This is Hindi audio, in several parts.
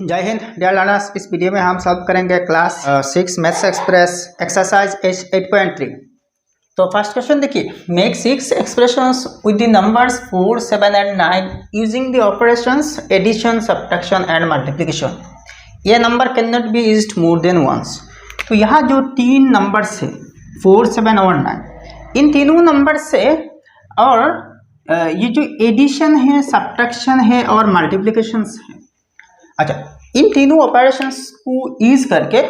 जय हिंद डियर लर्नर्स। इस वीडियो में हम सॉल्व करेंगे क्लास 6 मैथ्स एक्सप्रेस एक्सरसाइज 8.3। तो फर्स्ट क्वेश्चन देखिए, make 6 expressions with the numbers 4, 7 and 9 using the operations addition, subtraction and multiplication. ये number can not be used more than once. तो यहाँ जो तीन नंबर्स है 4, 7 और 9, इन तीनों नंबर से और ये जो एडिशन है, सब्ट्रैक्शन है और मल्टीप्लिकेशन है, अच्छा, इन तीनों ऑपरेशंस को यूज करके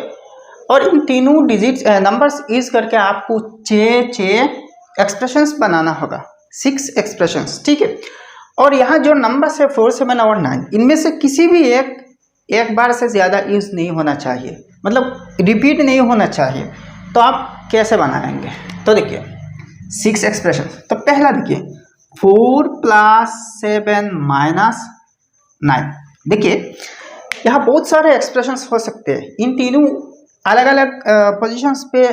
और इन तीनों डिजिट नंबर्स यूज करके आपको 6 एक्सप्रेशंस बनाना होगा, 6 एक्सप्रेशंस, ठीक है। और यहाँ जो नंबर्स है 4, 7 और 9, इनमें से किसी भी एक बार से ज़्यादा यूज नहीं होना चाहिए, मतलब रिपीट नहीं होना चाहिए। तो आप कैसे बनाएंगे? तो देखिए 6 एक्सप्रेशन। तो पहला देखिए 4 + 7 - 9। देखिए यहाँ बहुत सारे एक्सप्रेशंस हो सकते हैं, इन तीनों अलग अलग पोजीशंस पे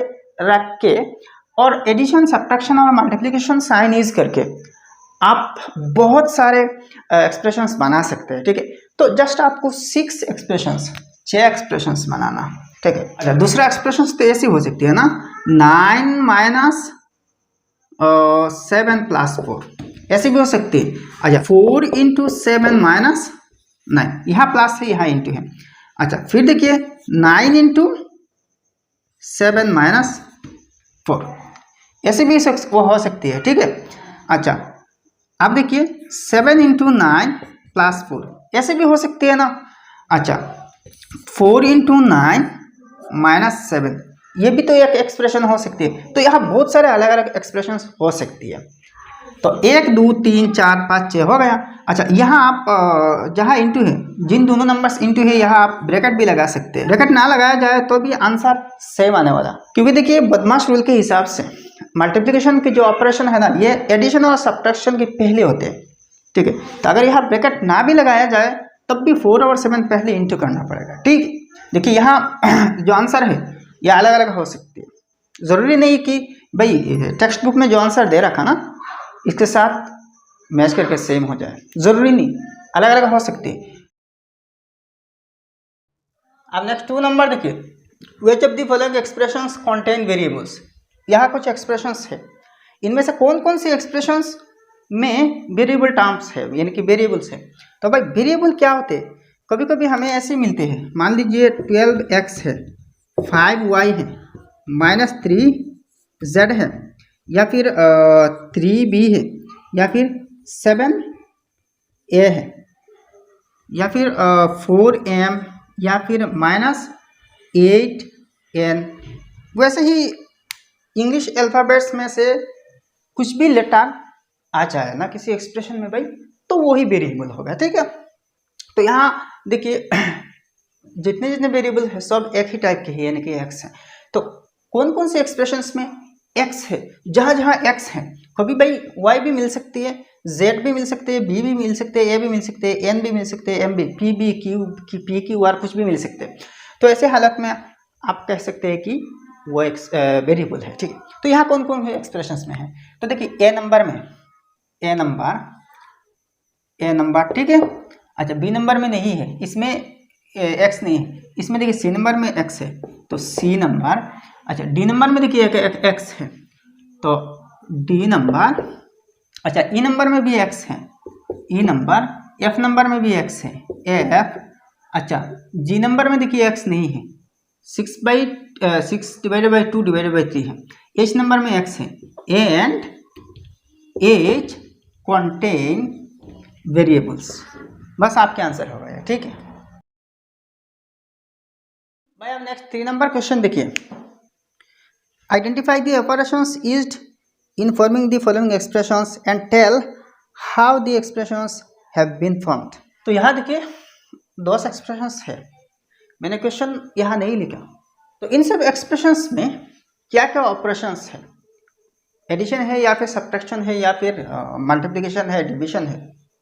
रख के और एडिशन, सब्ट्रैक्शन और मल्टीप्लिकेशन साइन यूज करके आप बहुत सारे एक्सप्रेशंस बना सकते हैं, ठीक है। तो जस्ट आपको 6 एक्सप्रेशंस बनाना, ठीक है। अच्छा, दूसरा एक्सप्रेशंस तो ऐसी हो सकती है ना, 9 - 7 + 4, ऐसी भी हो सकती है। अच्छा, 4 × 7 - 9, यहाँ प्लस है, यहाँ इंटू है। अच्छा, फिर देखिए 9 × 7 - 4, ऐसे भी वो हो सकती है, ठीक है। अच्छा, अब देखिए 7 × 9 + 4, ऐसे भी हो सकती है ना। अच्छा, 4 × 9 - 7, ये भी तो एक एक्सप्रेशन हो सकती है। तो यहाँ बहुत सारे अलग अलग एक्सप्रेशन हो सकती है। तो 1, 2, 3, 4, 5, 6 हो गया। अच्छा, यहाँ आप जहाँ इंटू है, जिन दोनों नंबर्स इंटू है, यहाँ आप ब्रैकेट भी लगा सकते हैं। ब्रैकेट ना लगाया जाए तो भी आंसर सेम आने वाला, क्योंकि देखिए बदमाश रूल के हिसाब से मल्टीप्लिकेशन के जो ऑपरेशन है ना, ये एडिशन और सब्ट्रैक्शन के पहले होते हैं, ठीक है। तो अगर यहाँ ब्रैकेट ना भी लगाया जाए तब भी 4 और 7 पहले इंटू करना पड़ेगा, ठीक। देखिए यहाँ जो आंसर है ये अलग अलग हो सकती है। ज़रूरी नहीं कि भाई टेक्स्ट बुक में जो आंसर दे रखा ना इसके साथ मैच करके सेम हो जाए, जरूरी नहीं, अलग अलग हो सकती है। अब नेक्स्ट 2 नंबर देखिए, which of the following expressions contain variables. यहाँ कुछ एक्सप्रेशंस है, इनमें से कौन कौन सी एक्सप्रेशंस में वेरिएबल टर्म्स है, यानी कि वेरिएबल्स है। तो भाई वेरिएबल क्या होते हैं? कभी कभी हमें ऐसे मिलते हैं, मान लीजिए 12x है, 5y है, -3z है, या फिर 3b है, या फिर 7a है, या फिर 4m, या फिर -8n। वैसे ही इंग्लिश अल्फ़ाबेट्स में से कुछ भी लेटर आ जाए ना किसी एक्सप्रेशन में भाई, तो वही वेरिएबल होगा, ठीक है। तो यहाँ देखिए जितने जितने वेरिएबल है सब एक ही टाइप के हैं, यानी कि x है। तो कौन कौन से एक्सप्रेशंस में x है, जहाँ जहाँ x है, कभी भाई y भी मिल सकती है, z भी मिल सकते हैं, b भी मिल सकते हैं, a भी मिल सकते हैं, n भी मिल सकते हैं, m भी, p भी, q p q r कुछ भी मिल सकते हैं। तो ऐसे हालत में आप कह सकते हैं कि वो एक वेरिएबल है, ठीक है। तो यहाँ कौन कौन से एक्सप्रेशंस में है? तो देखिए a नंबर, ठीक है। अच्छा, b नंबर में नहीं है, इसमें x नहीं है, इसमें देखिए c नंबर में x है, तो c नंबर। अच्छा, d नंबर में देखिए एक x है, तो d नंबर। अच्छा, e नंबर में भी x है, e नंबर। f नंबर में भी x है, f। अच्छा, g नंबर में देखिए x नहीं है, 6 / 2 / 3 है। h नंबर में x है, एंड h contain वेरिएबल्स। बस आपके आंसर हो गया, ठीक है भाई। अब नेक्स्ट 3 नंबर क्वेश्चन देखिए, identify the operations used in forming the following expressions and tell how the expressions have been formed। तो यहाँ देखिए 2 एक्सप्रेशंस है, मैंने क्वेश्चन यहाँ नहीं लिखा। तो इन सब एक्सप्रेशंस में क्या क्या ऑपरेशंस है, एडिशन है या फिर सब्ट्रैक्शन है या फिर मल्टीप्लिकेशन है, डिविजन है,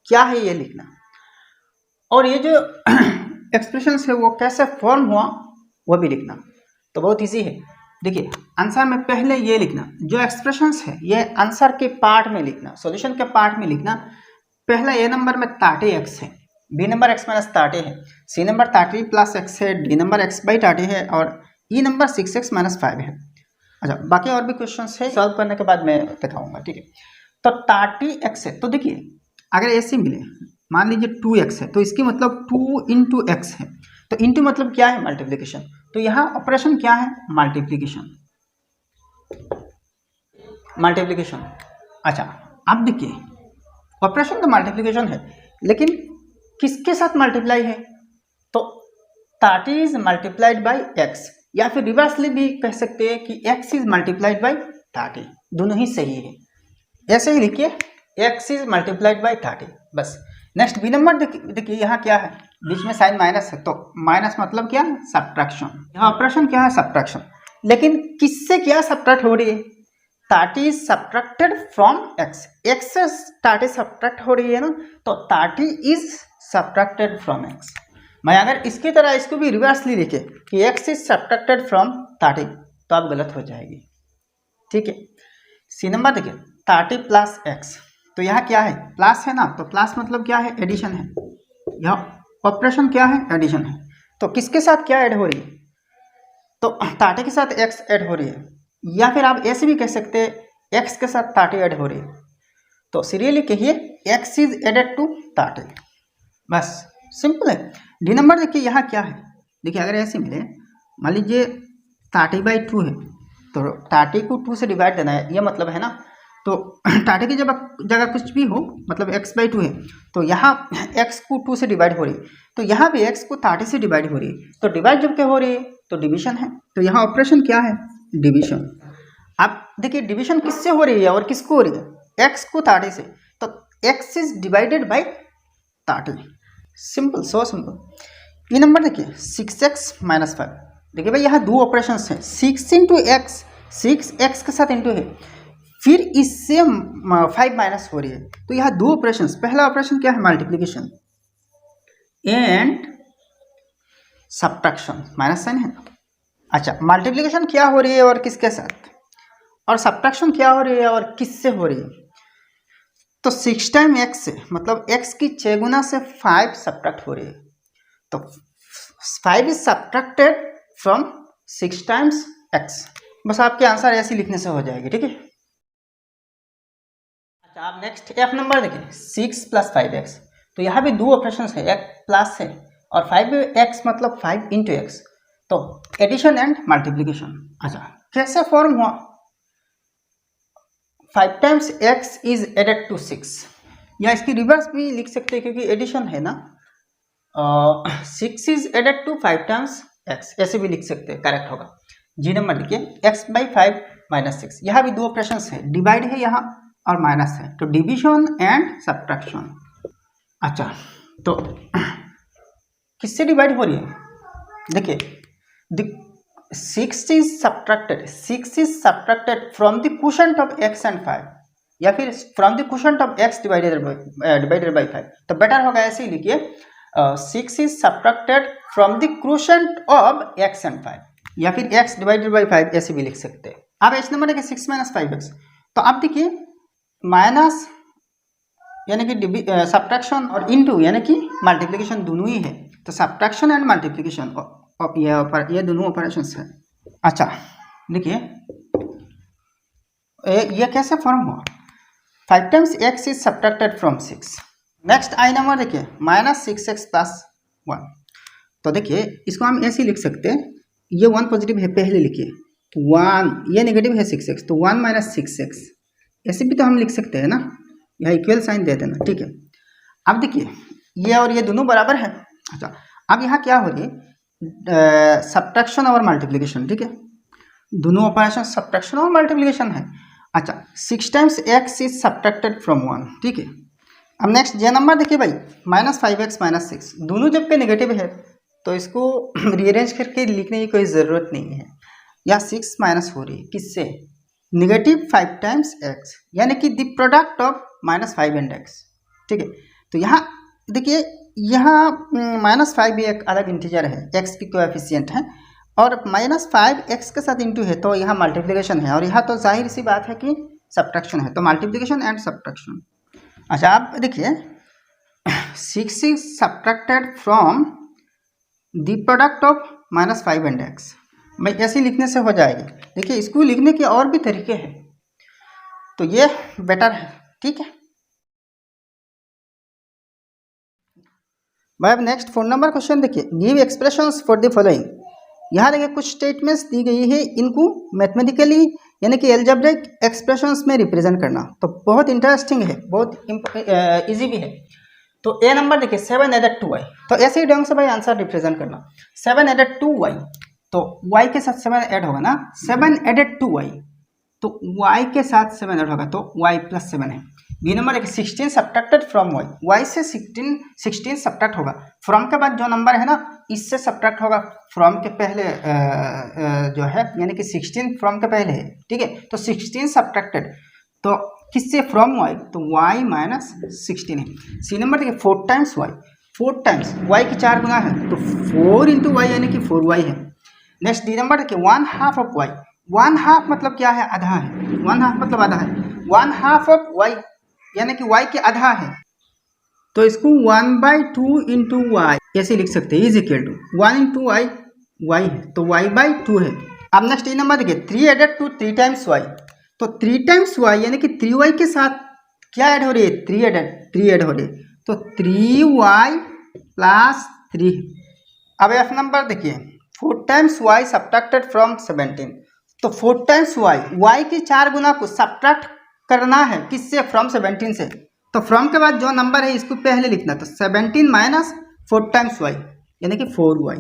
क्या है ये लिखना। और ये जो एक्सप्रेशंस है वो कैसे फॉर्म हुआ वो भी लिखना। तो बहुत ईजी है, देखिए आंसर में पहले ये लिखना, जो एक्सप्रेशंस है ये आंसर के पार्ट में लिखना, सॉल्यूशन के पार्ट में लिखना। पहला ए नंबर में 30x है, बी नंबर x माइनस 30 है, सी नंबर 30 प्लस x है, डी नंबर x बाई 30 है और ई नंबर 6x माइनस 5 है। अच्छा, बाकी और भी क्वेश्चंस है, सॉल्व करने के बाद मैं दिखाऊंगा, ठीक है। तो 30x है, तो देखिए अगर ऐसे मिले, मान लीजिए 2x है, तो इसकी मतलब 2 इंटू एक्स है, तो इंटू मतलब क्या है, मल्टीप्लीकेशन। तो यहाँ ऑपरेशन क्या है, मल्टीप्लीकेशन, मल्टीप्लीकेशन। अच्छा, अब देखिए ऑपरेशन तो मल्टीप्लीकेशन है, लेकिन किसके साथ मल्टीप्लाई है, तो 30 इज मल्टीप्लाइड बाई x, या फिर रिवर्सली भी कह सकते हैं कि x इज मल्टीप्लाइड बाई 30, दोनों ही सही है। ऐसे ही लिखिए x इज मल्टीप्लाइड बाई 30, बस। नेक्स्ट बी नंबर देखिए यहाँ क्या है, बीच में साइन माइनस है, तो माइनस मतलब क्या है, सब्ट्रैक्शन। यहाँ ऑपरेशन क्या है, सब्ट्रैक्शन, लेकिन किससे क्या सब्ट्रैक्ट हो रही है, 30 is subtracted from x, x से 30 सब्ट्रैक्ट हो रही है ना, तो 30 इज सब्ट्रैक्टेड फ्रॉम x। मैं अगर इसकी तरह इसको भी रिवर्सली लिखे कि x इज सब्ट्रैक्टेड फ्रॉम 30, तो आप गलत हो जाएगी, ठीक है। सी नंबर देखिए 30 प्लस x, तो यहाँ क्या है, प्लस है ना, तो प्लस मतलब क्या है, एडिशन है, यहाँ ऑपरेशन क्या है, एडिशन है। तो किसके साथ क्या ऐड हो रही है, तो 30 के साथ x ऐड हो रही है, या फिर आप ऐसे भी कह सकते हैं x के साथ 30 ऐड हो रही है, तो सीरियली कहिए x इज एडेड टू 30, बस सिंपल है। डी नंबर देखिए यहाँ क्या है, देखिए अगर ऐसे मिले, मान लीजिए 30/2 है, तो 30 को 2 से डिवाइड देना है, ये मतलब है ना, तो 30 की जगह कुछ भी हो, मतलब x/2 है, तो यहाँ x को 2 से डिवाइड हो रही है, तो यहाँ भी x को 30 से डिवाइड हो रही है, तो डिवाइड जब क्या हो रही है, तो डिवीजन है, तो यहाँ ऑपरेशन क्या है, डिवीजन। अब देखिए डिवीजन किससे हो रही है और किसको हो रही है, x को 30 से, तो x is divided by 30, simple, so simple. ये नंबर देखिए 6x माइनस 5, देखिए भाई यहाँ दो ऑपरेशन हैं, 6 इंटू एक्स, 6x के साथ इंटू है, फिर इससे 5 माइनस हो रही है, तो यहाँ दो ऑपरेशन, पहला ऑपरेशन क्या है, multiplication and subtraction, minus sign है। अच्छा, मल्टीप्लीकेशन क्या हो रही है और किसके साथ, और सब्ट्रैक्शन क्या हो रही है और किससे हो रही है, तो 6 टाइम x से, मतलब x की 6 गुना से 5 सब्ट्रैक्ट हो रही है, तो 5 is subtracted from 6 times x, बस आपके आंसर ऐसे लिखने से हो जाएगी, ठीक है। अच्छा, आप नेक्स्ट f नंबर देखिए 6 प्लस 5x, तो यहाँ भी दो ऑपरेशन है, एक प्लस है और 5x मतलब 5 इंटू एक्स, तो एडिशन एंड मल्टीप्लीकेशन। अच्छा, कैसे फॉर्म हुआ, 5 times x is added to 6, या इसकी रिवर्स भी लिख सकते हैं क्योंकि एडिशन है ना, 6 is added to 5 times x, ऐसे भी लिख सकते हैं, करेक्ट होगा। जी नंबर देखिए x/5 माइनस 6, यहाँ भी दो ऑपरेशन है, डिवाइड है यहाँ और माइनस है, तो डिविजन एंड सब्ट्रैक्शन। अच्छा, तो किससे डिवाइड हो रही है, देखिए 6 is subtracted from the quotient of x and 5, या फिर from the quotient of x divided by 5, तो बेटर होगा ऐसे ही लिखिए 6 is subtracted from the quotient of x and 5, या फिर x डिवाइडेड बाई 5 ऐसे भी लिख सकते हैं। अब इस नंबर देखिए 6 माइनस 5x, तो अब देखिए माइनस यानी कि सब्ट्रैक्शन और इनटू यानी कि मल्टीप्लिकेशन दोनों ही है, तो सब्ट्रैक्शन एंड मल्टीप्लिकेशन ये दोनों ऑपरेशन है। अच्छा देखिए ये कैसे फॉर्म हुआ, 5 times x is subtracted from 6। Next I number देखिए माइनस 6x प्लस 1, तो देखिए इसको हम ऐसे लिख सकते हैं, ये 1 पॉजिटिव है, पहले लिखिए 1, ये नेगेटिव है 6x, तो 1 माइनस 6x, ऐसे भी तो हम लिख सकते हैं ना, यहाँ इक्वल साइन दे देना, ठीक है। अब देखिए ये और ये दोनों बराबर है। अच्छा, अब यहाँ क्या हो रही है, सब्ट्रैक्शन और मल्टीप्लिकेशन, ठीक है, दोनों ऑपरेशन सब्ट्रैक्शन और मल्टीप्लिकेशन है। अच्छा, 6 times x is subtracted from 1, ठीक है। अब नेक्स्ट जे नंबर देखिए भाई माइनस 5x माइनस 6, दोनों जबकि नेगेटिव है तो इसको रीअरेंज करके लिखने की कोई ज़रूरत नहीं है, या 6 माइनस हो रही है किससे, नेगेटिव 5 टाइम्स x, यानी कि the product of -5 and x, ठीक है। तो यहाँ देखिए यहाँ -5 भी एक अलग इंटीजर है, x की कोएफिशिएंट है, और -5x के साथ इंटू है, तो यहाँ मल्टीप्लिकेशन है, और यहाँ तो जाहिर सी बात है कि सब्ट्रैक्शन है, तो मल्टीप्लिकेशन एंड सब्ट्रैक्शन। अच्छा आप देखिए 6 is subtracted from the product of -5 and x। भाई ऐसे लिखने से हो जाएगी। देखिए इसको लिखने के और भी तरीके हैं, तो ये बेटर है, ठीक है भाई। अब नेक्स्ट 4 नंबर क्वेश्चन देखिए, give expressions for the following. यहाँ देखिए कुछ स्टेटमेंट्स दी गई है, इनको मैथमेटिकली यानी कि एल्जेब्रिक एक्सप्रेशंस में रिप्रेजेंट करना। तो बहुत इंटरेस्टिंग है, बहुत इजी भी है। तो ए नंबर देखिए 7 एडेड 2y, तो ऐसे ही ढंग से भाई आंसर रिप्रेजेंट करना। 7 एडेड 2y, तो y के साथ 7 ऐड होगा ना, 7 एडेड 2y, तो y के साथ 7 ऐड होगा, तो y प्लस 7 है। बी नंबर देखिए 16 सब्ट्रैक्टेड फ्रॉम y से 16 सब्ट्रैक्ट होगा, फ्रॉम के बाद जो नंबर है ना इससे सब्ट्रैक्ट होगा, फ्रॉम के पहले जो है यानी कि 16 फ्रॉम के पहले है, ठीक है। तो 16 सब्ट्रैक्टेड, तो किससे, फ्रॉम y, तो y माइनस 16 है। सी नंबर देखिए 4 टाइम्स y, 4 टाइम्स y की 4 गुना है, तो 4 इंटू वाई यानी कि 4y है। नेक्स्ट डी नंबर देखिए 1/2 ऑफ y, 1/2 मतलब क्या है, आधा है, 1/2 मतलब आधा है, 1/2 ऑफ y यानी कि y के आधा है, तो इसको 1/2 इंटू वाई ऐसे लिख सकते हैं, is equal to 1 into Y, y है तो y/2 है। अब नेक्स्ट ये नंबर देखिए 3 एडेड टू 3 टाइम्स y, तो 3 टाइम्स y यानी कि 3y के साथ क्या ऐड हो रही है, 3 ऐड हो रही है, तो 3y प्लस 3। अब एफ नंबर देखिए 4 टाइम्स y सब्ट्रैक्टेड फ्रॉम 17, तो 4 टाइम्स y की 4 गुना को सब्ट्रैक्ट करना है किससे, फ्रॉम 17 से, तो फ्रॉम के बाद जो नंबर है इसको पहले लिखना, तो 17 माइनस 4 टाइम्स y यानी कि 4y।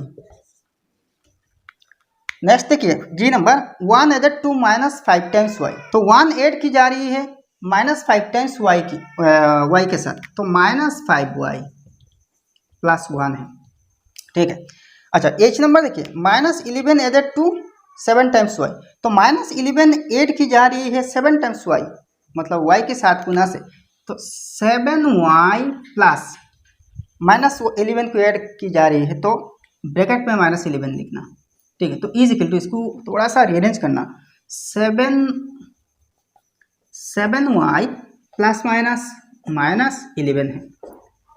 नेक्स्ट देखिए G number 1 added to minus 5 times y, तो 1 ऐड की जा रही है माइनस 5 टाइम्स y की y के साथ, तो माइनस 5y प्लस 1 है, ठीक है। अच्छा एच नंबर देखिए minus 11 added to 7 times y, तो माइनस 11 ऐड की जा रही है 7 टाइम्स y मतलब y के साथ गुना से, तो 7y प्लस माइनस 11 को ऐड की जा रही है, तो ब्रैकेट में माइनस 11 लिखना, ठीक है। तो इज इक्वल टू इसको थोड़ा सा रीअरेंज करना, 7y प्लस माइनस माइनस 11 है,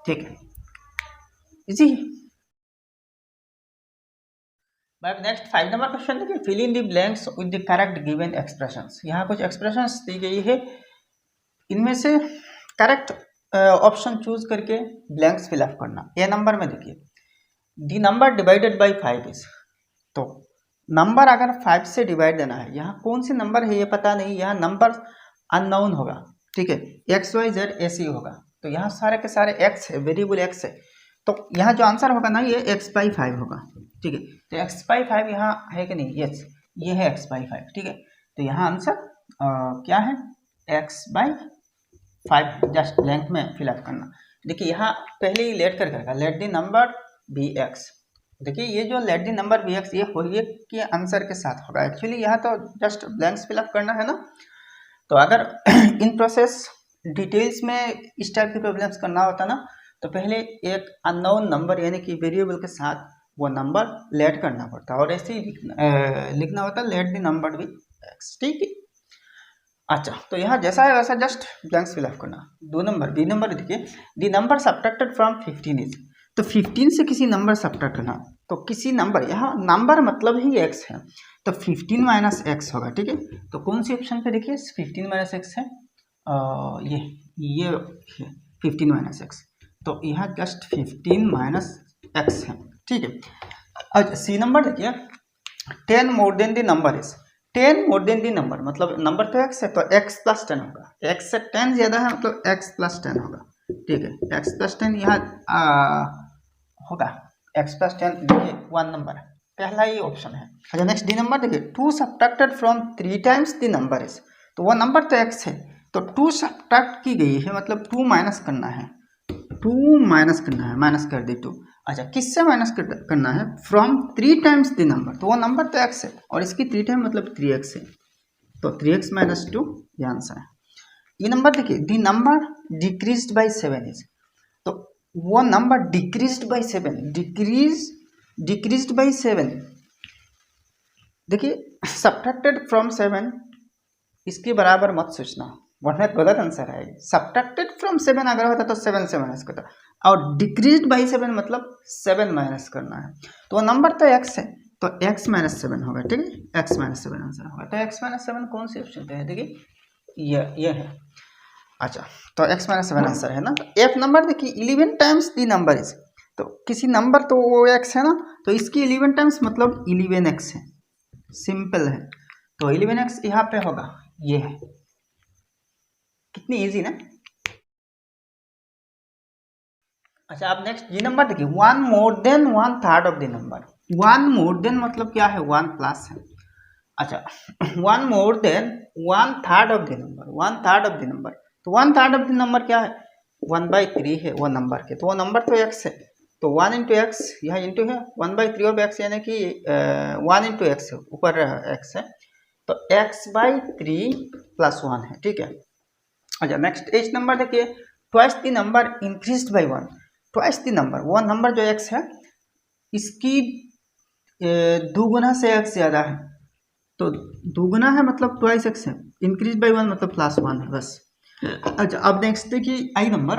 ठीक है, इजी। नेक्स्ट 5 नंबर क्वेश्चन देखिए, fill in the blanks with the correct given expressions. यहाँ कुछ एक्सप्रेशंस दी गई है, इनमें से करेक्ट ऑप्शन चूज करके ब्लैंक्स फिलअप करना। ए नंबर में देखिए the number divided by 5 is, तो नंबर अगर 5 से डिवाइड देना है, यहाँ कौन सी नंबर है ये पता नहीं, यहाँ नंबर अननोन होगा, ठीक है, एक्स वाई जेड ऐसे होगा, तो यहाँ सारे के सारे एक्स है, वेरिएबल एक्स है, तो यहाँ जो आंसर होगा ना ये x/5 होगा, ठीक है। तो x/5 यहाँ है कि नहीं, यस ये है x/5, ठीक है। तो यहाँ आंसर क्या है, x/5, जस्ट ब्लैंक में फिलअप करना। देखिए यहाँ पहले ही लेट करके रखा, let the number be X. देखिए ये जो let the number be X ये होलिए के आंसर के साथ होगा, एक्चुअली यहाँ तो जस्ट ब्लैंक्स फिलअप करना है ना। तो अगर इन प्रोसेस डिटेल्स में इस टाइप की प्रॉब्लम्स करना होता ना, तो पहले एक अननोन नंबर यानी कि वेरिएबल के साथ वो नंबर लेट करना पड़ता और ऐसे ही लिखना होता let the number be X, ठीक है। अच्छा तो यहाँ जैसा है वैसा जस्ट ब्लैंक्स फिलअप करना। 2 नंबर बी नंबर देखिए the number subtracted from 15 is, तो 15 से किसी नंबर सब्ट्रैक्ट करना, तो किसी नंबर, यहाँ नंबर मतलब ही x है, तो 15 माइनस एक्स होगा, ठीक है। तो कौन सी ऑप्शन पे देखिए 15 माइनस एक्स है, ये 15 माइनस एक्स, तो यहाँ जस्ट 15 माइनस एक्स है, ठीक है। अच्छा सी नंबर देखिए 10 more than the number is, 10 more than the number मतलब नंबर तो x है, तो x प्लस 10 होगा, x से 10 ज्यादा है मतलब x प्लस 10 होगा, ठीक है। x प्लस 10 यहाँ होगा, x प्लस 10 देखिए 1 नंबर है, पहला ही ऑप्शन है। अच्छा नेक्स्ट डी नंबर देखिए 2 subtracted from 3 times the number is, तो वो नंबर तो x है, तो 2 सब्ट्रैक्ट की गई है मतलब 2 माइनस करना है, 2 माइनस करना है, माइनस कर दी 2। अच्छा किससे माइनस करना है, फ्रॉम 3 टाइम्स द नंबर, तो वो नंबर तो x है और इसकी 3 टाइम मतलब 3x है, तो 3x माइनस 2 ये आंसर है। ये नंबर देखिए the number decreased bye 7 is, तो वो number decreased bye 7, decreased bye 7 देखिए सब्ट्रैक्टेड फ्रॉम 7 इसके बराबर मत सोचना, वन में गलत आंसर है। सब्ट्रैक्टेड फ्रॉम 7 अगर होता तो 7 से माइनस करता, और डिक्रीज्ड बाई 7 मतलब 7 माइनस करना है। तो वो नंबर तो x है, तो x माइनस 7 होगा, ठीक है, x माइनस 7 आंसर होगा। तो x माइनस 7 कौन सी ऑप्शन पे है, देखिए ये है। अच्छा, तो x माइनस 7 आंसर है ना। f नंबर देखिए 11 टाइम्स द नंबर इज, तो किसी नंबर तो वो x है ना, तो इसकी 11 टाइम्स मतलब 11x है, सिंपल है। तो 11x यहाँ पे होगा, ये है। कितनी इजी ना। अच्छा, अब नेक्स्ट जी नंबर देखिए, 1 more than 1/3 of the number. 1 more than मतलब क्या है, 1 प्लस है। अच्छा, 1 more than 1/3 of the number, 1/3 of the number, तो 1/3 ऑफ द नंबर क्या है, 1/3 है वो नंबर के, तो वो नंबर तो x है, तो 1 इंटू एक्स, यहाँ इंटू है 1/3 ऑफ x, यानी कि 1 इंटू एक्स है, ऊपर x है, तो x/3 प्लस 1 है, ठीक है। अच्छा, नेक्स्ट एच नंबर देखिए, twice the number increased by 1, twice the number, वो नंबर जो x है इसकी दुगुना से x ज़्यादा है, तो दुगुना है मतलब ट्वाइस x है, इंक्रीज बाई 1 मतलब प्लस 1 है, बस। अच्छा, अब नेक्स्ट देखिए आई नंबर,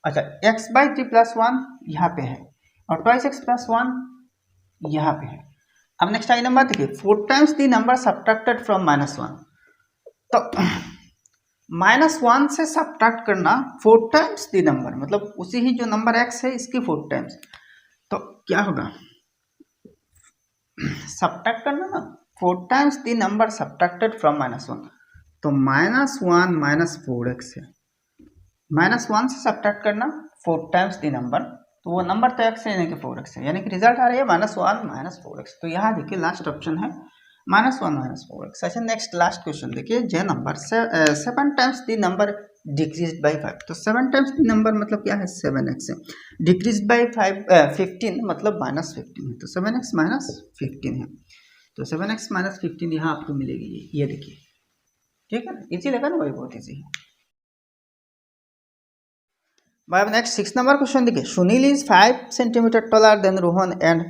अच्छा x/3 प्लस 1 यहाँ पे है, और ट्वाइस x प्लस 1 यहाँ पे है। अब नेक्स्ट आई नंबर देखिए, 4 times the number subtracted from -1, तो -1 से सब्ट्रैक्ट करना 4 टाइम्स द नंबर, मतलब उसी ही जो नंबर x है इसकी 4 टाइम्स, तो क्या होगा, सब्ट्रैक्ट करना ना 4 times the number subtracted from -1, तो -1 माइनस 4x है, -1 से सब्ट्रैक्ट करना 4 टाइम्स द नंबर, तो वो नंबर तो x है यानी कि 4x है, यानी कि रिजल्ट आ रही है -1 माइनस 4x। तो यहाँ देखिए लास्ट ऑप्शन है -1 माइनस 4x। अच्छा, नेक्स्ट लास्ट क्वेश्चन देखिए, J number 7 times the number decreased by 5, तो 7 टाइम्स द नंबर मतलब क्या है, 7x है, डिक्रीज्ड बाई 15 मतलब -15 है, तो 7x माइनस 15 है, तो 7x माइनस 15 यहाँ आपको मिलेगी, ये देखिए, ठीक है, इजी लगा ना भाई, बहुत इजी है भाई। अब नेक्स्ट 6 नंबर क्वेश्चन देखिए, Sunil is 5 centimetre taller than Rohan and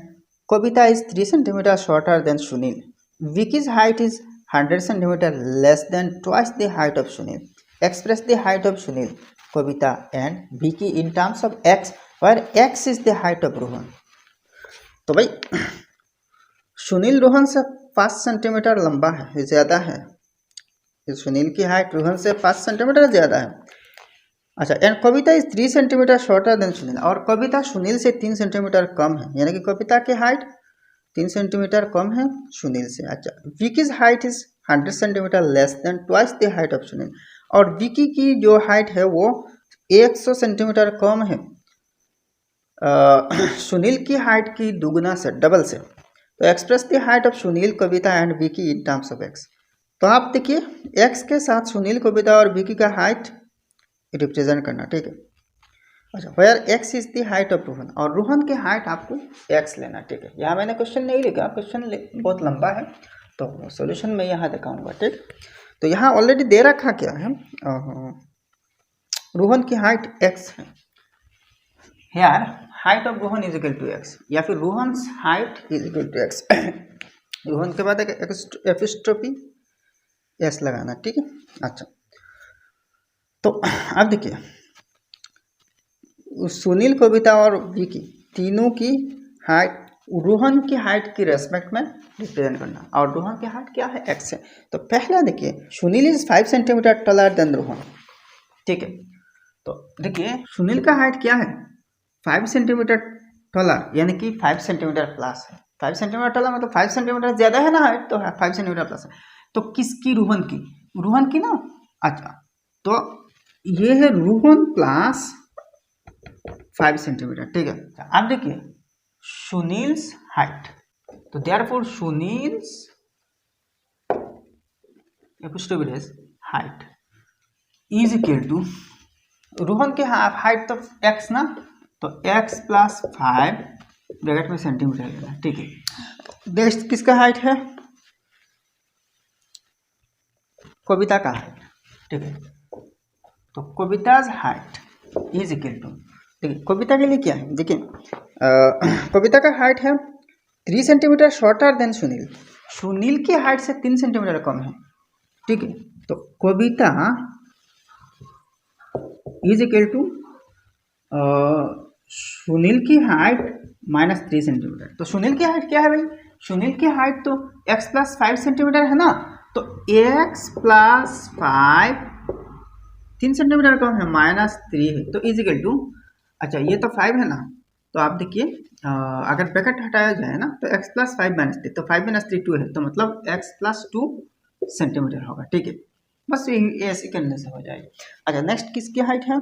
Kavita is 3 centimetre shorter than Sunil, Vicky's height is 100 centimeter less than twice the height of Sunil. Express the height of Sunil, Kavita and Vicky in terms of x, where x is the height of Rohan. तो भाई सुनील रोहन से 5 सेंटीमीटर लंबा है, ज़्यादा है, सुनील की हाइट रोहन से 5 सेंटीमीटर ज़्यादा है। अच्छा, and Kavita is 3 centimetre shorter than Sunil, और कविता सुनील से 3 सेंटीमीटर कम है, यानी कि कविता की हाइट 3 सेंटीमीटर कम है सुनील से। अच्छा, wikis height is 100 centimetre less than twice the height of Sunil, और विकी की जो हाइट है वो 100 सेंटीमीटर कम है सुनील की हाइट की दुगुना से, डबल से। तो express the height of Sunil, Kavita and Vicky in terms of x, तो आप देखिए एक्स के साथ सुनील, कविता और विकी का हाइट रिप्रेजेंट करना, ठीक है। अच्छा, where X is the height of Rohan, और रोहन की हाइट आपको एक्स लेना, ठीक है। यहाँ मैंने क्वेश्चन नहीं लिखा, क्वेश्चन बहुत लंबा है, तो सॉल्यूशन मैं यहाँ दिखाऊंगा, ठीक। तो यहाँ ऑलरेडी दे रखा क्या है, रोहन की हाइट एक्स है, यार height of Rohan is equal to X, या फिर Rohan height is equal to X, Rohan के बाद एक एपिस्ट्रोफी एस लगाना, ठीक है। अच्छा, तो अब देखिए सुनील, कविता और विकी तीनों की हाइट रोहन की हाइट की रेस्पेक्ट में रिप्रेजेंट करना, और रोहन की हाइट क्या है, एक्स है। तो पहला देखिए, Sunil is 5 centimetre taller than Rohan, ठीक है। तो देखिए सुनील का हाइट क्या है, 5 सेंटीमीटर टॉलर, यानी कि 5 सेंटीमीटर प्लस है। 5 सेंटीमीटर टॉलर मतलब 5 सेंटीमीटर ज़्यादा है ना हाइट, तो 5 सेंटीमीटर प्लस है। तो किसकी, रोहन की, रोहन की ना। अच्छा, तो ये है रोहन प्लस 5 सेंटीमीटर, ठीक है। अब देखिए सुनील्स हाइट, तो therefore Sunil's height is equal to Rohan के हाइट तो x ना, तो x प्लस 5 ब्रैकेट में सेंटीमीटर लेना, ठीक है। नेक्स्ट किसका हाइट है, कविता का हाइट, ठीक है। तो Kavita's height is equal to, देखिए कविता के लिए क्या है, देखिए कविता का हाइट है 3 centimetre shorter than Sunil, Sunil की हाइट से 3 सेंटीमीटर कम है, ठीक है। तो कविता इज इक्वल टू सुनील की हाइट -3 सेंटीमीटर। तो सुनील की हाइट क्या है भाई? सुनील की हाइट तो x + 5 सेंटीमीटर है ना, तो x + 5 3 सेंटीमीटर कम है, -3 है, तो इज इक्वल टू, अच्छा ये तो 5 है ना, तो आप देखिए अगर ब्रैकेट हटाया जाए ना तो x + 5 - 3, तो 5 - 3 2 है, तो मतलब x + 2 सेंटीमीटर होगा। ठीक है, बस ये ऐसे करने से हो जाएगा। अच्छा नेक्स्ट किसकी हाइट है?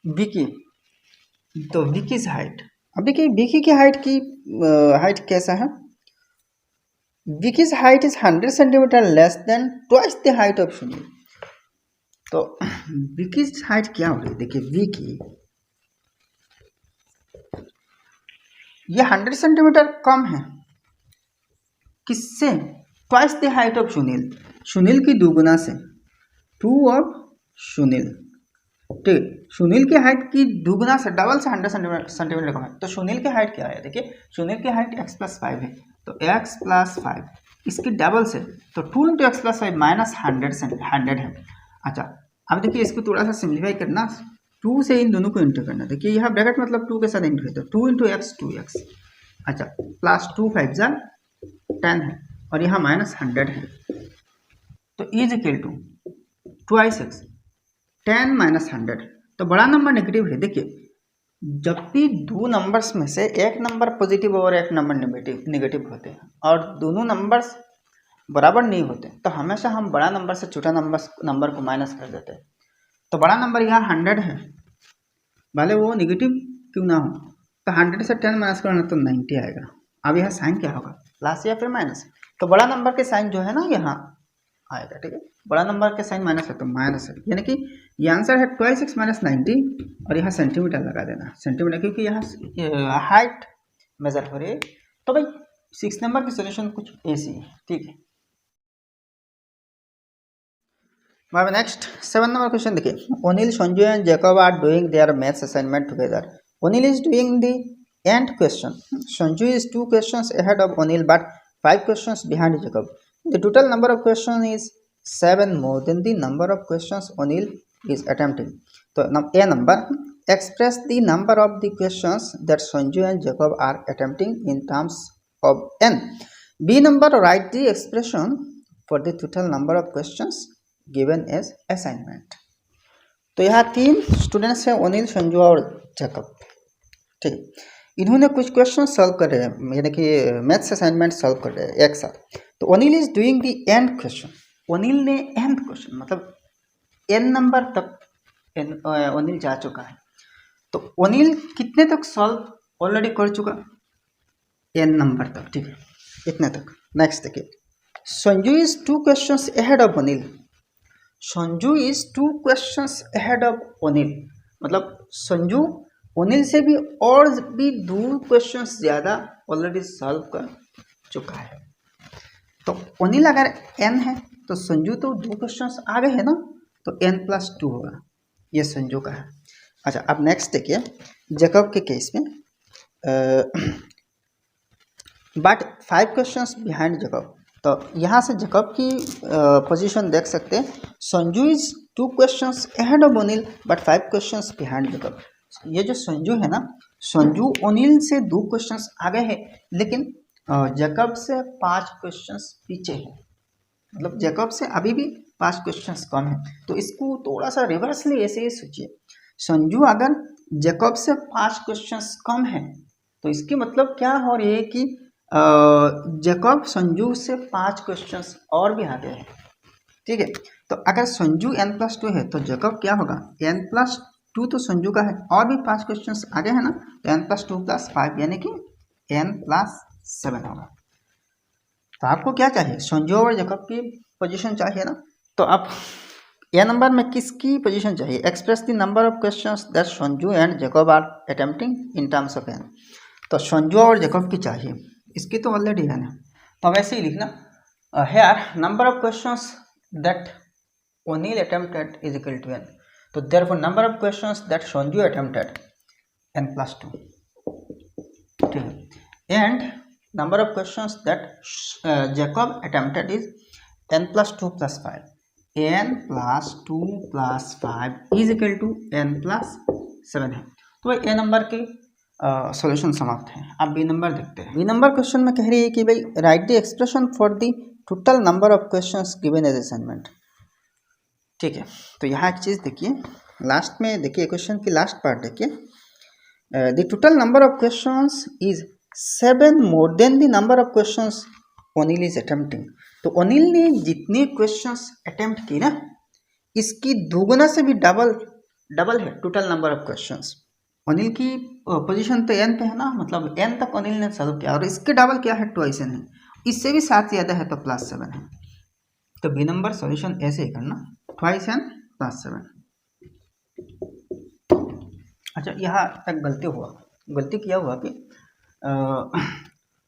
विकी। तो विकी की हाइट, अब देखिए विकी की हाइट कैसा है? विकी's height is 100 centimetre less than twice the height of Sunil. तो विकी's हाइट क्या हो रही है? देखिए विकी ये 100 सेंटीमीटर कम है, किससे? Twice the height of Sunil, Sunil की दुगुना से, 2 ऑफ सुनील। ठीक, सुनील की हाइट की दुगुना से, डबल से 100 सेंटीमीटर कम है। तो सुनील की हाइट क्या है? देखिए सुनील की हाइट x + 5 है, तो x + 5 इसकी डबल से, तो 2 × x + 5 -100 है। अच्छा अब देखिए इसको थोड़ा सा सिंप्लीफाई करना, 2 से इन दोनों को इंटू करना। देखिए यह ब्रैकेट मतलब 2 के साथ इंटू है, तो 2 × x 2x, अच्छा +2 5 जा 10 है, और यहाँ -100 है, तो is equal to twice x, 10 - 100, तो बड़ा नंबर नेगेटिव है। देखिए जब भी दो नंबर्स में से एक नंबर पॉजिटिव और एक नंबर नेगेटिव होते हैं और दोनों नंबर्स बराबर नहीं होते, तो हमेशा हम बड़ा नंबर से छोटा नंबर को माइनस कर देते हैं। तो बड़ा नंबर यहाँ 100 है, भले वो नेगेटिव क्यों ना हो, तो 100 से 10 माइनस करना तो 90 आएगा। अब यह साइन क्या होगा? प्लस या फिर माइनस, तो बड़ा नंबर के साइन जो है ना यहाँ आएगा। ठीक है, बड़ा नंबर के साइन माइनस है तो माइनस है, यानी कि ये आंसर है 12x - 90, और यहाँ सेंटीमीटर लगा देना, सेंटीमीटर, क्योंकि यहाँ हाइट मेजर हो रही है। तो भाई 6 नंबर की सोल्यूशन कुछ ऐसी है। ठीक है, अब नेक्स्ट 7 नंबर क्वेश्चन देखिए, Onil, Sanju and Jacob are doing their maths assignment together. Onil is doing the nth question, Sanju is 2 questions ahead of Onil but 5 questions behind Jacob. The total number of questions is 7 more than the number of questions Onil is attempting. तो A number, express the number of the questions that Sanju and Jacob are attempting in terms of n. B number, write the expression for the total number of questions given as assignment. तो यहाँ 3 स्टूडेंट्स हैं, ओनिल, संजू और जैकब। ठीक, इन्होंने कुछ क्वेश्चन सॉल्व कर रहे हैं, यानी कि मैथ्स असाइनमेंट सॉल्व कर रहे हैं एक साथ। तो O'Neill is doing the nth question, O'Neill ने एंड क्वेश्चन मतलब n नंबर तक ओनिल जा चुका है। तो ओनिल कितने तक सॉल्व ऑलरेडी कर चुका? n नंबर तक। ठीक है, इतने तक। नेक्स्ट देखिए, Sanju is 2 questions ahead of O'Neill, Sanju is 2 questions ahead of O'Neill, मतलब संजू ओनिल से भी और भी 2 क्वेश्चंस ज़्यादा ऑलरेडी सॉल्व कर चुका है। तो ओनिल अगर n है तो संजू तो 2 क्वेश्चंस आगे है ना, तो n + 2 होगा, ये संजू का है। अच्छा अब नेक्स्ट देखिए, जैकब के केस में बट 5 क्वेश्चंस बिहाइंड जैकब। तो यहाँ से जैकब की पोजीशन देख सकते हैं, Sanju is 2 questions ahead of O'Neill but 5 questions behind Jacob. ये जो संजू है ना, संजू ओनिल से 2 क्वेश्चंस आगे है, लेकिन जैकब से 5 क्वेश्चंस पीछे है, मतलब जैकब से अभी भी 5 क्वेश्चंस कम है। तो इसको थोड़ा सा रिवर्सली ऐसे ही सोचिए, संजू अगर जैकब से 5 क्वेश्चंस कम है तो इसकी मतलब क्या हो रही है कि जैकब संजू से 5 क्वेश्चंस और भी आगे है। ठीक है, तो अगर संजू n + 2 है तो जैकब क्या होगा? n + 2 तो संजू का है, और भी 5 क्वेश्चंस आगे है ना, तो n + 2 + 5 यानी कि n + 7 होगा। तो आपको क्या चाहिए? संजू और जैकब की पोजीशन चाहिए ना, तो आप ए नंबर में किसकी पोजीशन चाहिए? Express the number of questions that Sanju and Jacob are attempting in terms of n। तो संजू और जैकब की चाहिए, इसकी तो ऑलरेडी है ना, तो वैसे ही लिखना, here number of questions that Onil attempted is equal to n। तो therefore number of questions that Sanju attempted n + 2। ठीक है, and number of questions that Jacob attempted is n+2+5 n+2+5 is equal to n+7 है। तो भाई ए नंबर के सॉल्यूशन समाप्त है। अब बी नंबर देखते हैं। बी नंबर क्वेश्चन में कह रही है कि भाई write the expression for the total number of questions given as assignment. ठीक है, तो यहाँ एक चीज़ देखिए, लास्ट में देखिए क्वेश्चन की लास्ट पार्ट देखिए, the total number of questions is 7 more than the number of questions Anil is attempting. तो अनिल ने जितने क्वेश्चंस अटेम्प्ट की ना, इसकी दोगुना से भी डबल है total number of questions. Anil की पोजीशन तो एन पे है ना, मतलब एन तक अनिल ने सॉल्व किया, और इसके डबल क्या है, ट्वाइस एन है, इससे भी 7 ज़्यादा है तो +7 है। तो बी नंबर सॉल्यूशन ऐसे ही करना, ट्वाइस एन +7। अच्छा, यहाँ तक गलती किया हुआ कि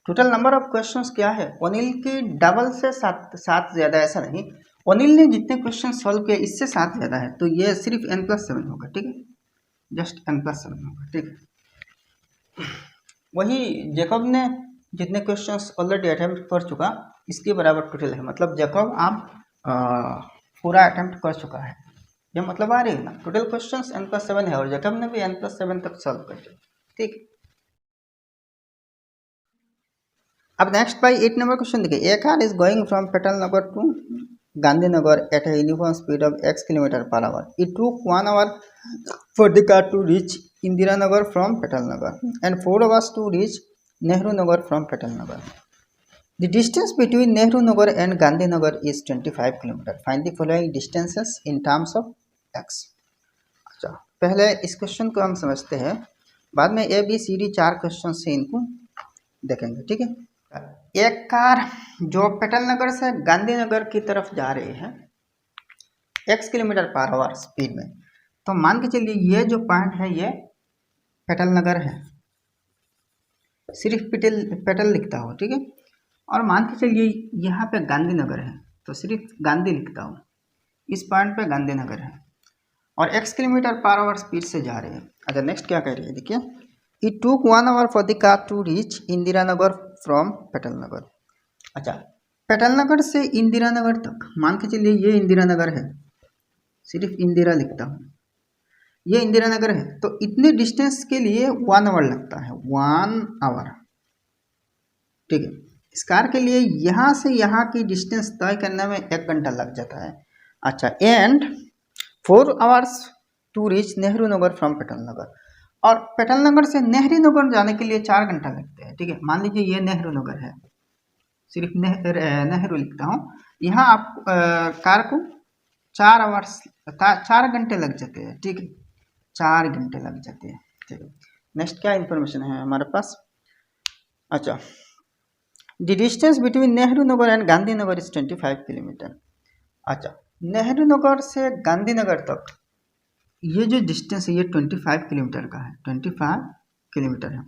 टोटल नंबर ऑफ क्वेश्चंस क्या है, अनिल की डबल से 7 ज़्यादा, ऐसा नहीं, अनिल ने जितने क्वेश्चन सॉल्व किए इससे 7 ज़्यादा है, तो ये सिर्फ n+7 होगा। ठीक है, जस्ट n+7 होगा। ठीक है, वही जैकब ने जितने क्वेश्चंस ऑलरेडी अटेम्प्ट कर चुका, इसके बराबर टोटल है, मतलब जैकब आप पूरा अटेम्प्ट कर चुका है, ये मतलब आ रही है ना, टोटल क्वेश्चंस n+7 है और जैकब ने भी n+7 तक सॉल्व कर दिया। ठीक है, अब नेक्स्ट बाई 8 नंबर क्वेश्चन देखिए, a car is going from Petal Nagar to Gandhinagar at a uniform speed of x km/h. It took 1 hour for the car to reach Indiranagar from Patalnagar and 4 hours to reach Nehru Nagar from Patalnagar. The distance between Nehru Nagar and Gandhinagar is 25 km. Find the following distances in terms of x. अच्छा, पहले इस क्वेश्चन को हम समझते हैं, बाद में A B C D 4 question से इनको देखेंगे। ठीक है, एक कार जो पेटल नगर से गांधीनगर की तरफ जा रही है x km/h स्पीड में, तो मान के चलिए ये जो पॉइंट है ये पेटल नगर है, सिर्फ पेटल लिखता हूँ। ठीक है, और मान के चलिए यहाँ पे गांधीनगर है, तो सिर्फ गांधी लिखता हूँ, इस पॉइंट पे गांधीनगर है और x km/h स्पीड से जा रही है। अच्छा, नेक्स्ट क्या कह रही है देखिए, it took 1 hour for the car to reach Indira Nagar from Petal Nagar. अच्छा, पेटल नगर से इंदिरा नगर तक, मान के चलिए ये इंदिरा नगर है, सिर्फ इंदिरा लिखता हूँ, ये इंदिरा नगर है, तो इतने डिस्टेंस के लिए 1 hour लगता है, 1 hour। ठीक है, इस कार के लिए यहाँ से यहाँ की डिस्टेंस तय करने में 1 घंटा लग जाता है। अच्छा, and 4 hours to reach Nehru Nagar from Petal Nagar, और पेटल नगर से नेहरू नगर जाने के लिए 4 घंटा लगते हैं। ठीक है, मान लीजिए ये नेहरू नगर है, सिर्फ नेहरू लिखता हूँ, यहाँ आप कार को 4 घंटे लग जाते हैं। ठीक है, 4 घंटे लग जाते हैं। ठीक है, नेक्स्ट क्या इन्फॉर्मेशन है हमारे पास। अच्छा, the distance between Nehru Nagar and Gandhinagar is 25 kilometre. अच्छा, नेहरू नगर से गांधीनगर तक ये जो डिस्टेंस है ये 25 किलोमीटर का है, 25 किलोमीटर है।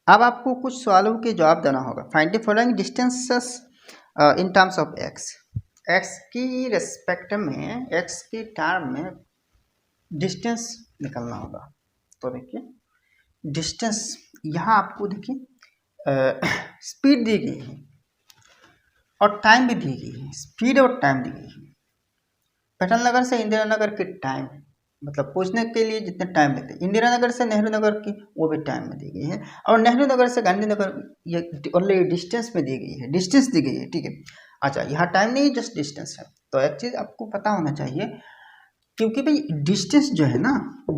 अब आपको कुछ सवालों के जवाब देना होगा। Find the following distances in terms of x. X की रेस्पेक्ट में, एक्स की टर्म में डिस्टेंस निकलना होगा। तो देखिए डिस्टेंस, यहाँ आपको देखिए स्पीड दी गई है और टाइम भी दी गई है, स्पीड और टाइम दी गई है। पेटल नगर से इंदिरा नगर की टाइम, मतलब पहुंचने के लिए जितने टाइम लगते हैं, इंदिरा नगर से नेहरू नगर की वो भी टाइम में दी गई है, और नेहरू नगर से गांधीनगर ये ऑलरेडी डिस्टेंस में दी गई है, डिस्टेंस दी गई है। ठीक है, अच्छा, यहाँ टाइम नहीं, जस्ट डिस्टेंस है। तो एक चीज़ आपको पता होना चाहिए, क्योंकि भाई डिस्टेंस जो है ना,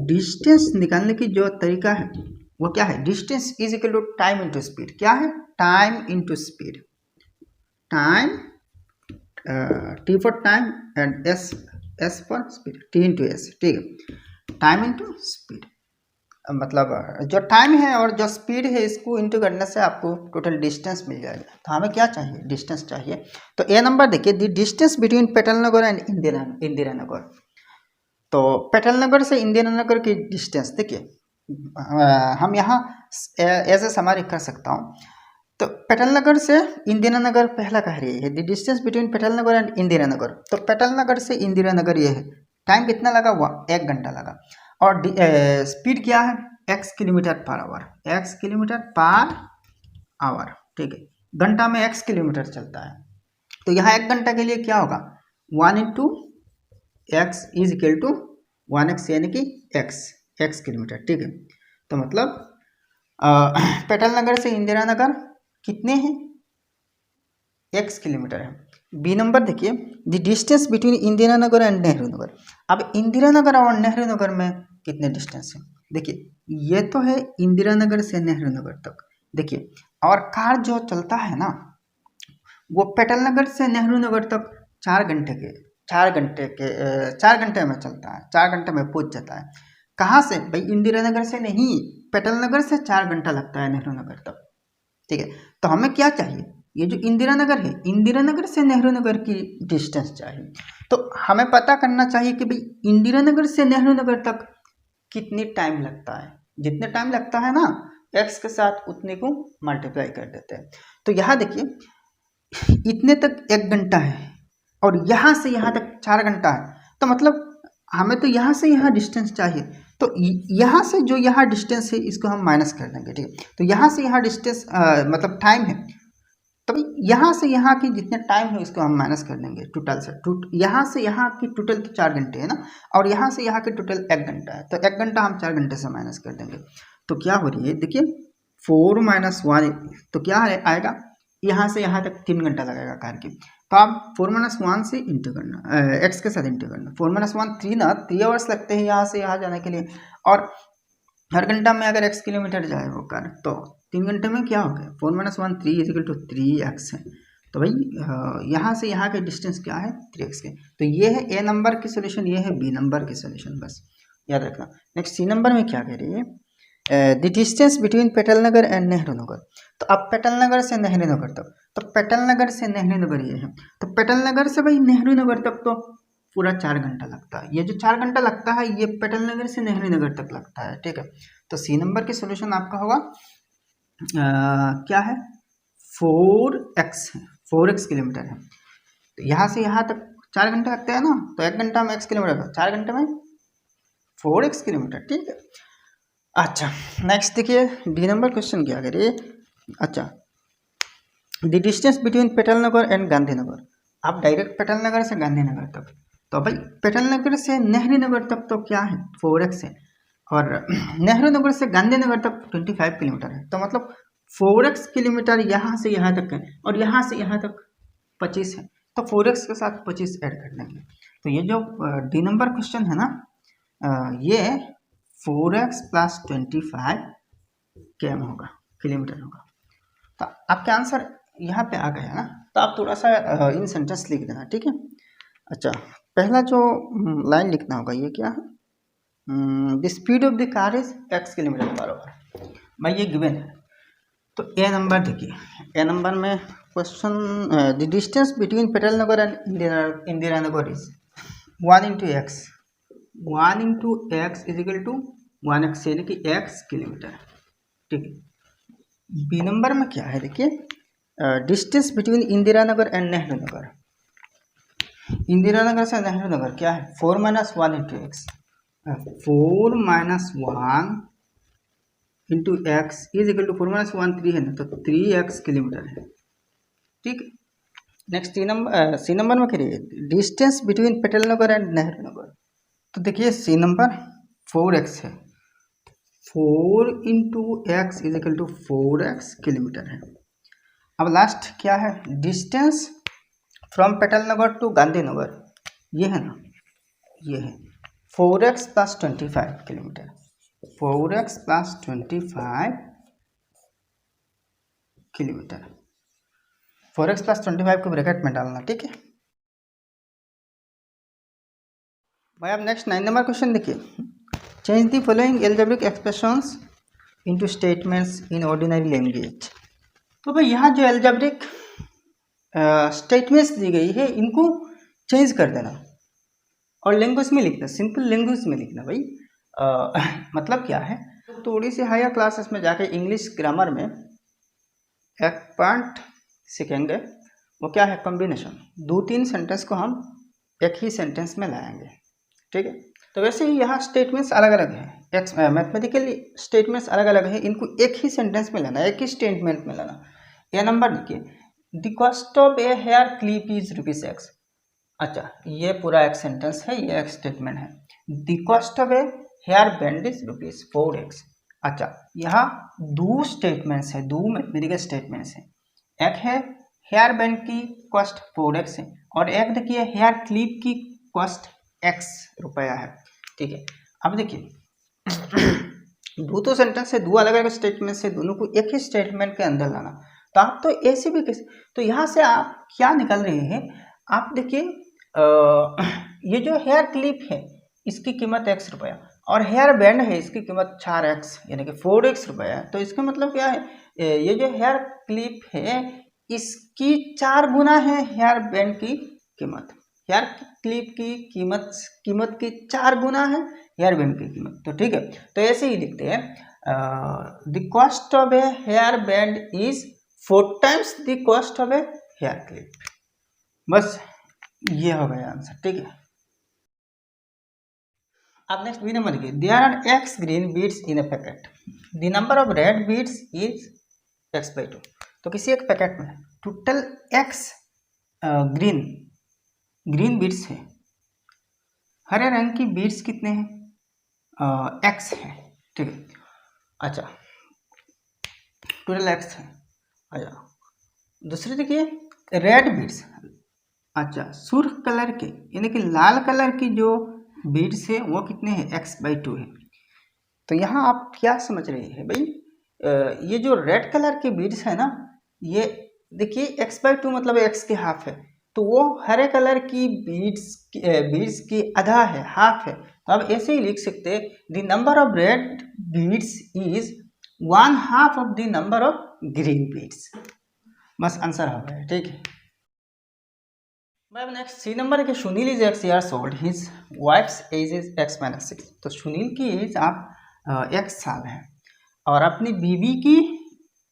डिस्टेंस निकालने की जो तरीका है वो क्या है, distance is equal to time into speed. क्या है, time into speed. Time, T for time and S for speed, T into S. ठीक है, टाइम इंटू स्पीड, मतलब जो टाइम है और जो स्पीड है इसको इंटू करने से आपको टोटल डिस्टेंस मिल जाएगा। तो हमें क्या चाहिए, डिस्टेंस चाहिए। तो ए नंबर देखिए, the distance between Petal Nagar and Indira Nagar. तो पेटल नगर से इंदिरा नगर की डिस्टेंस देखिए, हम यहाँ एज ए समरी कर सकता हूँ। तो पेटल नगर से इंदिरा नगर पहला कह रही है, the distance between Petal Nagar and Indira Nagar. तो पेटल नगर से इंदिरा नगर ये है, टाइम कितना लगा हुआ, 1 घंटा लगा, और स्पीड क्या है, x km/h, x km/h। ठीक है, घंटा में x किलोमीटर चलता है, तो यहाँ 1 घंटा के लिए क्या होगा, 1 into X is equal to 1x यानी कि x किलोमीटर। ठीक है, तो मतलब पेटल नगर से इंदिरा नगर कितने हैं, x किलोमीटर है। बी नंबर देखिए, the distance between Indira Nagar and Nehru Nagar. अब इंदिरा नगर और नेहरू नगर में कितने डिस्टेंस है, देखिए ये तो है इंदिरा नगर से नेहरू नगर तक। देखिए और कार जो चलता है ना वो पेटल नगर से नेहरू नगर तक 4 घंटे में चलता है, 4 घंटे में पहुंच जाता है। कहाँ से भाई, इंदिरा नगर से नहीं, पेटल नगर से 4 घंटा लगता है नेहरू नगर तक। ठीक है, तो हमें क्या चाहिए, ये जो इंदिरा नगर है, इंदिरा नगर से नेहरू नगर की डिस्टेंस चाहिए। तो हमें पता करना चाहिए कि भाई इंदिरा नगर से नेहरू नगर तक कितनी टाइम लगता है। जितने टाइम लगता है ना x के साथ उतने को मल्टीप्लाई कर देते हैं। तो यहाँ देखिए इतने तक 1 घंटा है और यहाँ से यहाँ तक 4 घंटा है, तो मतलब हमें तो यहाँ से यहाँ डिस्टेंस चाहिए। तो यहाँ से जो यहाँ डिस्टेंस है इसको हम माइनस कर देंगे। ठीक है, तो यहाँ से यहाँ डिस्टेंस मतलब टाइम है, तो यहाँ से यहाँ की जितने टाइम है इसको हम माइनस कर देंगे टोटल से। यहाँ से यहाँ की टोटल तो 4 घंटे है ना, और यहाँ से यहाँ की टोटल 1 घंटा है, तो 1 घंटा हम 4 घंटे से माइनस कर देंगे। तो क्या हो रही है, देखिए 4 - 1, तो क्या आएगा, यहाँ से यहाँ तक 3 घंटा लगेगा कार की। तो आप 4 - 1 से इंटू करना, एक्स के साथ इंटू करना। 4 - 1 3 आवर्स लगते हैं यहाँ से यहाँ जाने के लिए, और हर घंटा में अगर x किलोमीटर जाए वो कार तो 3 घंटे में क्या हो गया, 4 - 1 3 इज इक्वल टू 3x है। तो भाई यहाँ से यहाँ के डिस्टेंस क्या है, 3x के। तो ये है ए नंबर की सोल्यूशन, ये है बी नंबर की सोल्यूशन, बस याद रखना। नेक्स्ट सी नंबर में क्या कह रही है, the distance between Petal Nagar and Nehru Nagar. तो अब पेटल नगर से नेहरू नगर तक, तो पेटल नगर से नेहरू नगर ये है, तो पेटल नगर से भाई नेहरू नगर तक तो पूरा 4 घंटा लगता है। ये जो 4 घंटा लगता है ये पेटल नगर से नेहरू नगर तक लगता है। ठीक है, तो सी नंबर की सोल्यूशन आपका होगा क्या है, 4x किलोमीटर है। तो यहाँ से यहाँ तक 4 घंटे लगते हैं ना, तो 1 घंटा में x किलोमीटर, 4 घंटे में 4x किलोमीटर। ठीक है, अच्छा नेक्स्ट देखिए डी नंबर क्वेश्चन क्या करिए। अच्छा, the distance between Petal Nagar and Gandhinagar. आप डायरेक्ट पेटल नगर से गांधीनगर तक, तो भाई पेटल नगर से नेहरू नगर तक तो क्या है 4x है, और नेहरू नगर से गांधीनगर तक 25 किलोमीटर है। तो मतलब 4x किलोमीटर यहाँ से यहाँ तक है, और यहाँ से यहाँ तक 25 है, तो 4x के साथ 25 ऐड कर देंगे। तो ये जो डी नंबर क्वेश्चन है ना, ये 4x + 25 km होगा, किलोमीटर होगा। तो आपके आंसर यहाँ पे आ गया ना, तो आप थोड़ा सा इन सेंटेंस लिख देना। ठीक है, अच्छा पहला जो लाइन लिखना होगा ये क्या है, the speed of the car is x किलोमीटर/आवर। भाई ये गिवन है, तो ए नंबर देखिए, ए नंबर में question the distance between Petal Nagar and Indira Nagar is 1 × x, 1 × x is equal to 1x यानी कि x किलोमीटर। ठीक है, बी नंबर में क्या है देखिए, distance between Indira Nagar and Nehru Nagar. Indira Nagar से नेहरू नगर क्या है, 4 - 1 × x, 4 - 1 × x is equal to 4 - 1 3 है ना, तो 3x किलोमीटर है। ठीक, नेक्स्ट सी नंबर में करिए distance between Petal Nagar and Nehru Nagar. तो देखिए सी नंबर 4x है, 4 × x is equal to 4x kilometre है। अब लास्ट क्या है, distance from Petal Nagar to Gandhinagar, ये है ना, ये है 4x + 25 kilometre, 4x + 25 kilometre, 4x + 25 को ब्रैकेट में डालना। ठीक है भाई, अब नेक्स्ट 9 नंबर क्वेश्चन देखिए, change the following algebraic expressions into statements in ordinary language. तो भाई यहाँ जो एल्जेब्रिक स्टेटमेंट्स दी गई है इनको चेंज कर देना और लैंग्वेज में लिखना, सिंपल लैंग्वेज में लिखना। भाई मतलब क्या है, थोड़ी सी हायर क्लासेस में जाके इंग्लिश ग्रामर में एक पॉइंट सीखेंगे, वो क्या है, कॉम्बिनेशन। 2-3 सेंटेंस को हम एक ही सेंटेंस में लाएंगे। ठीक है, तो वैसे ही यहाँ स्टेटमेंट्स अलग अलग है, मैथमेटिकली स्टेटमेंट्स अलग अलग है, इनको एक ही सेंटेंस में लाना, एक ही स्टेटमेंट में लाना। यह नंबर देखिए, the cost of a hair clip is ₹X। अच्छा, ये पूरा एक सेंटेंस है, ये एक स्टेटमेंट है। The cost of a hair band is ₹4X। अच्छा, यहाँ दो स्टेटमेंट्स है, दो मैथमेटिकल स्टेटमेंट्स है। एक है हेयर बैंड की कॉस्ट 4X है और एक देखिए हेयर क्लिप की कॉस्ट X रुपया है। ठीक है, अब देखिए दो तो सेंटेंस है, दो अलग अलग स्टेटमेंट से, दोनों को एक ही स्टेटमेंट के अंदर लाना। तो आप तो ऐसे भी कैसे, तो यहाँ से आप क्या निकल रहे हैं, आप देखिए ये जो हेयर क्लिप है इसकी कीमत X रुपया और हेयर बैंड है इसकी कीमत 4X यानी कि 4X रुपया है। तो इसका मतलब क्या है, ये जो हेयर क्लिप है इसकी 4 गुना है हेयर बैंड की कीमत। हेयर क्लिप की कीमत की 4 गुना है हेयर बैंड की कीमत। तो ठीक है, तो ऐसे ही लिखते हैं the cost of a hair band is 4 times the cost of a hair clip. बस ये हो गया आंसर। ठीक है, अब नेक्स्ट बी नंबर देखिए, there are X green beads in a packet, the number of red beads is X/2। तो किसी एक पैकेट में टोटल X ग्रीन बीड्स है, हरे रंग की बीड्स कितने हैं, X है। ठीक है, अच्छा टोटल X है। अच्छा, दूसरे देखिए रेड बीड्स, अच्छा सुर्ख कलर के यानी कि लाल कलर की जो बीड्स है वो कितने हैं, X/2 है। तो यहाँ आप क्या समझ रहे हैं भाई, ये जो रेड कलर की बीड्स है ना, ये देखिए X/2 मतलब X की हाफ है, तो वो हरे कलर की बीड्स की आधा है, हाफ है। तो अब ऐसे ही लिख सकते हैं the number of red beads is 1/2 of the number of green beads. बस आंसर हो गया। ठीक है, नेक्स्ट सी नंबर है कि Sunil is X years old, his wife's age is X-6। तो सुनील की एज आप X साल है और अपनी बीवी की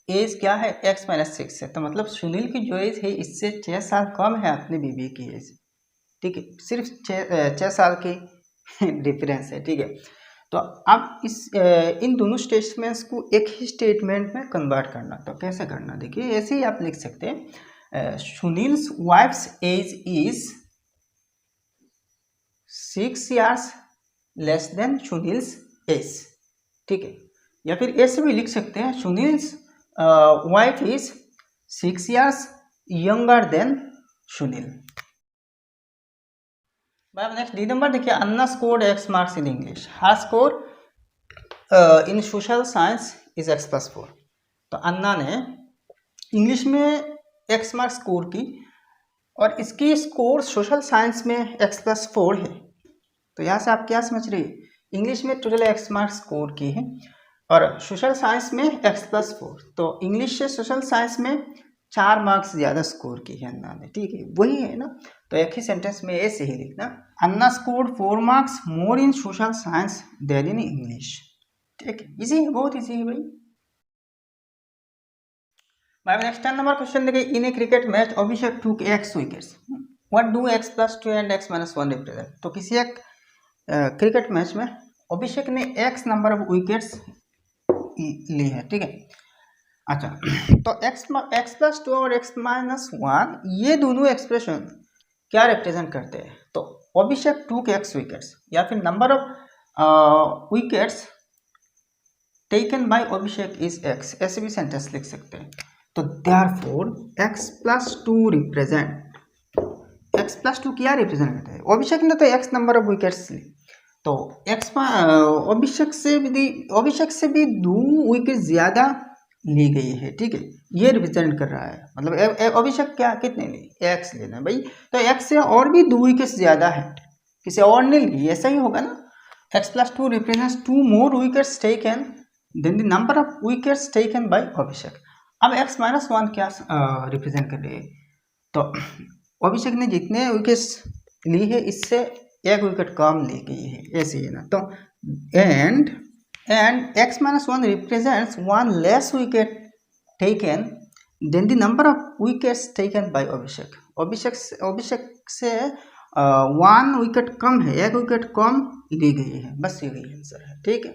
एज क्या है, X-6 है। तो मतलब सुनील की जो एज है इससे 6 साल कम है अपनी बीवी की एज। ठीक है, सिर्फ 6 साल की डिफरेंस है। ठीक है, तो अब इन दोनों स्टेटमेंट्स को एक ही स्टेटमेंट में कन्वर्ट करना, तो कैसे करना देखिए, ऐसे ही आप लिख सकते हैं Sunil's wife's age is 6 years less than Sunil's age. ठीक है, या फिर ऐसे भी लिख सकते हैं Sunil's wife is 6 years younger than Sunil. Next the number देखिए, Anna scored X marks in English, her score in social science is X+4। तो अन्ना ने इंग्लिश में X मार्क्स स्कोर की और इसकी स्कोर सोशल साइंस में X+4 है। तो यहाँ से आप क्या समझ रहे हैं, इंग्लिश में टोटल X मार्क्स स्कोर की है और सोशल साइंस में X+4। तो इंग्लिश से सोशल साइंस में 4 मार्क्स ज़्यादा स्कोर की है अन्ना ने। ठीक है, वही है ना, तो एक ही सेंटेंस में ऐसे ही लिखना, Anna scored 4 marks more in social science than in English. ठीक है, इजी है, बहुत इजी है भाई। नेक्स्ट 10 नंबर क्वेश्चन देखिए, इन ए क्रिकेट मैच अभिषेक टूक X wickets, what do X+2 and X-1 represent. तो किसी एक क्रिकेट मैच में अभिषेक ने X नंबर ऑफ विकेट्स ली है। ठीक है, अच्छा तो X+2 और X-1 ये दोनों एक्सप्रेशन क्या रिप्रेजेंट करते हैं, तो अभिषेक टूक X विकेट्स या फिर number of wickets taken by Abhishek is X, ऐसे भी सेंटेंस लिख सकते हैं। तो therefore X+2 रिप्रेजेंट, X+2 क्या रिप्रेजेंट करता है, अभिषेक ने तो X नंबर ऑफ विकेट्स ली, तो अभिषेक से भी 2 विकेट ज़्यादा ली गई है। ठीक है, ये रिप्रेजेंट कर रहा है, मतलब अभिषेक क्या कितने ली, X लेना भाई, तो X से और भी 2 विकेट ज़्यादा है, किसी और ने ली, ऐसा ही होगा ना। X+2 represents 2 more wickets taken than the number of wickets taken by Abhishek. अब X-1 क्या रिप्रेजेंट कर रही है, तो अभिषेक ने जितने विकेट्स ली है इससे 1 विकेट कम ली गई है, ऐसे ही ना। तो and X-1 represents 1 less wicket taken than the number of wickets taken by Abhishek. Abhishek से 1 विकेट कम है, 1 विकेट कम ली गई है, बस यही आंसर है। ठीक है,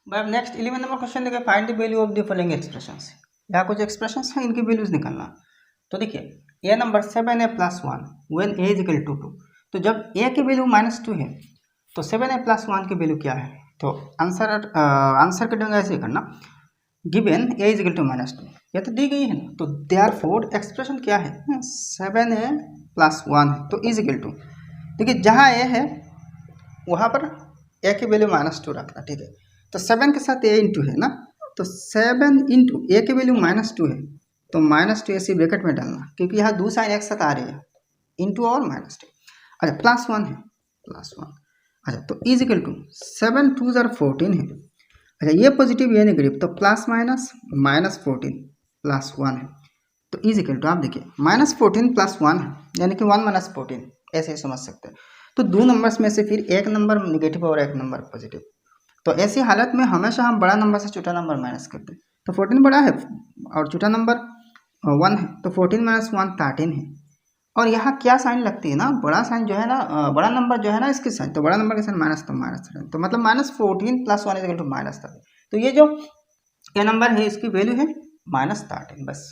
अब नेक्स्ट 11 नंबर क्वेश्चन देखिए, find the value of the following expressions. यहाँ कुछ एक्सप्रेशंस हैं, इनकी वैल्यूज निकालना। तो देखिए A number 7a + 1 when a = 2। तो जब a की वैल्यू -2 है तो 7a + 1 की वैल्यू क्या है? तो आंसर करेंगे ऐसे ही करना, गिवन a = -2, ये तो दी गई है ना। तो देयरफॉर एक्सप्रेशन क्या है? 7a + 1 है, तो = देखिए जहाँ a है वहाँ पर a की वैल्यू -2 रखना, ठीक है। तो 7 के साथ a इंटू है ना, तो 7 इंटू a की वैल्यू -2 है, तो -2 ऐसे ब्रैकेट में डालना, क्योंकि यहाँ दो साइन एक साथ आ रही है, इंटू और -2। अच्छा +1 है, +1। अच्छा तो = 7 2 = 14 है। अच्छा ये पॉजिटिव ये नेगेटिव, तो प्लस माइनस -14 + 1 है, तो = आप देखिए -14 + 1 है, यानी कि 1 - 14, ऐसे ही समझ सकते हैं। तो दो नंबर्स में से फिर एक नंबर नेगेटिव और एक नंबर पॉजिटिव, तो ऐसी हालत में हमेशा हम बड़ा नंबर से छोटा नंबर माइनस करते हैं। तो 14 बड़ा है और छोटा नंबर 1 है, तो 14 - 1 13 है। और यहाँ क्या साइन लगती है ना, बड़ा साइन जो है ना, बड़ा नंबर जो है ना इसके साइन, तो बड़ा नंबर के साइन माइनस, तो -13, तो मतलब -14 + 1 = -13। तो ये जो क्या नंबर है इसकी वैल्यू है -13 बस।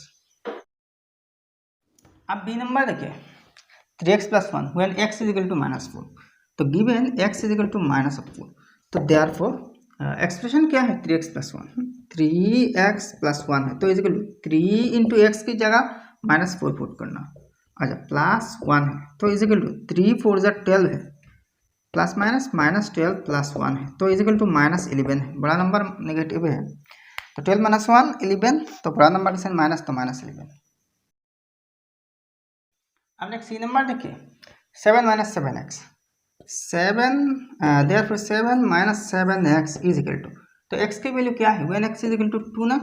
अब बी नंबर देखिए 3x + 1 व्हेन x = -4। तो गिवन x = -4, तो देयरफॉर एक्सप्रेशन क्या है? 3x + 1, 3x + 1 है, तो = 3 × x की जगह -4 पुट करना। अच्छा +1 है, तो = 3 4 = 12 है, प्लस माइनस -12 + 1 है, तो = -11 है। बड़ा नंबर नेगेटिव है, तो 12 - 1 11, तो बड़ा नंबर के साथ माइनस, तो -11। अब नेक्स्ट सी नंबर देखिए 7 - 7x, 7 देयरफॉर 7 - 7x = तो x की वैल्यू क्या है? व्हेन x = 2 ना,